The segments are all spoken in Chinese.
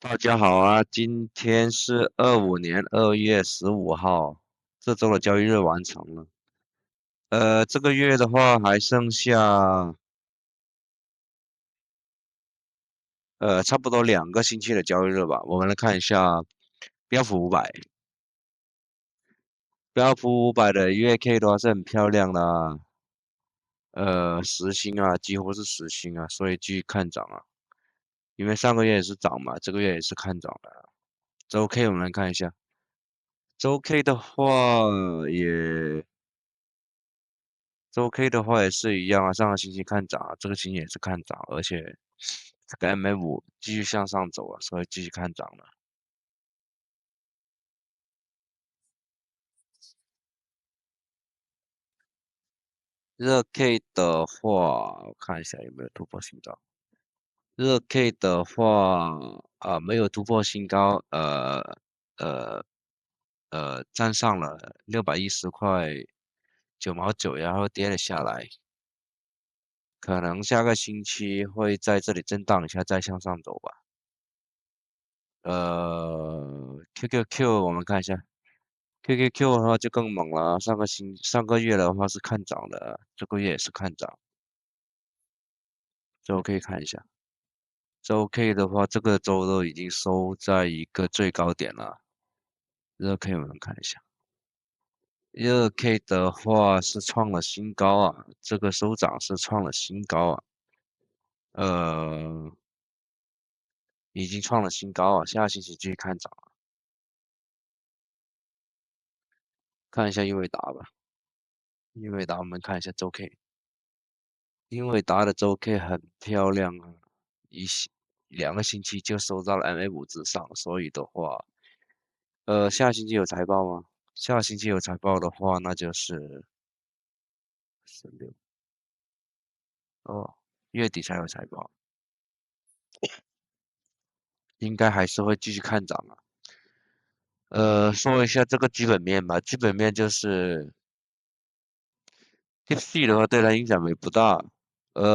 大家好啊，今天是25年2月15号，这周的交易日完成了。这个月的话还剩下差不多2个星期的交易日吧。我们来看一下标普五百，标普五百的月 K 的话是很漂亮的啊，实心啊，几乎是实心啊，所以继续看涨啊。因为上个月也是涨嘛，这个月也是看涨的。周 K 我们来看一下，周 K 的话也。周 K 的话也是一样啊，上个星期看涨啊，这个星期也是看涨，而且这个 MA5继续向上走啊，所以继续看涨了。热 K 的话，我看一下有没有突破新高。热 K 的话，没有突破新高，呃站上了610块9毛9，然后跌了下来，可能下个星期会在这里震荡一下，再向上走吧。QQQ 我们看一下。QQQ 的话就更猛了，上个月的话是看涨的，这个月也是看涨，周 K 看一下，周 K 的话这个周都已经收在一个最高点了，热 K 我们看一下，热 K 的话是创了新高啊，这个收涨是创了新高啊，呃，已经创了新高啊，下个星期继续看涨，看一下英伟达吧，英伟达我们看一下周 K。英伟达的周 K 很漂亮啊，一星2个星期就收到了 MA5之上，所以的话，下星期有财报吗？下星期有财报的话，那就是16哦，月底才有财报，应该还是会继续看涨啊。说一下这个基本面吧，基本面就是 DeepSeek 的话对它影响也不大，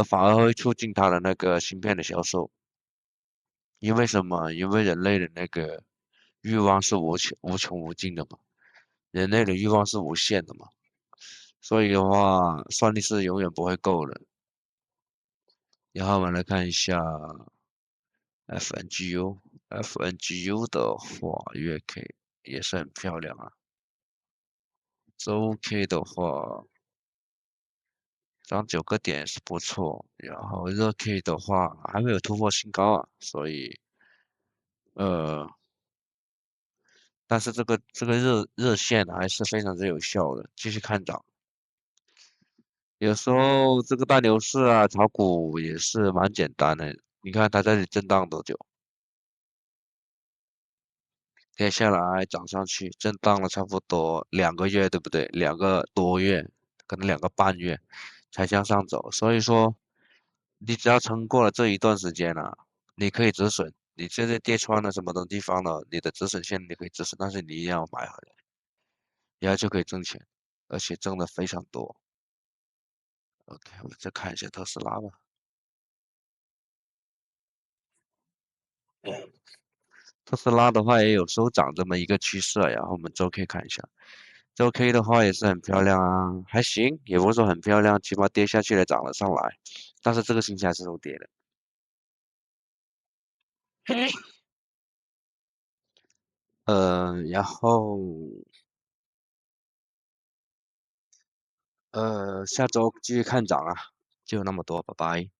反而会促进它的那个芯片的销售。因为什么？因为人类的那个欲望是无穷无尽的嘛，人类的欲望是无限的嘛，所以的话，算力是永远不会够的。然后我们来看一下 FNGU，FNGU 的话，月 K 也是很漂亮啊。周 K 的话，涨9个点也是不错。然后热 K 的话，还没有突破新高啊，所以呃，但是这个热线还是非常之有效的，继续看涨。有时候这个大牛市啊，炒股也是蛮简单的。你看它这里震荡多久，跌下来涨上去，震荡了差不多2个月，对不对？2个多月，可能2个半月才向上走。所以说，你只要撑过了这一段时间啊，你可以止损。你现在跌穿了什么的地方了，你的止损线你可以止损，但是你一定要买回来，然后就可以挣钱，而且挣的非常多。OK，我们再看一下特斯拉吧。特斯拉的话也有收涨这么一个趋势啊，然后我们周 K 看一下，周 K 的话也是很漂亮啊，还行，也不是说很漂亮，起码跌下去了涨了上来，但是这个星期还是都跌的。然后下周继续看涨啊，就那么多，拜拜。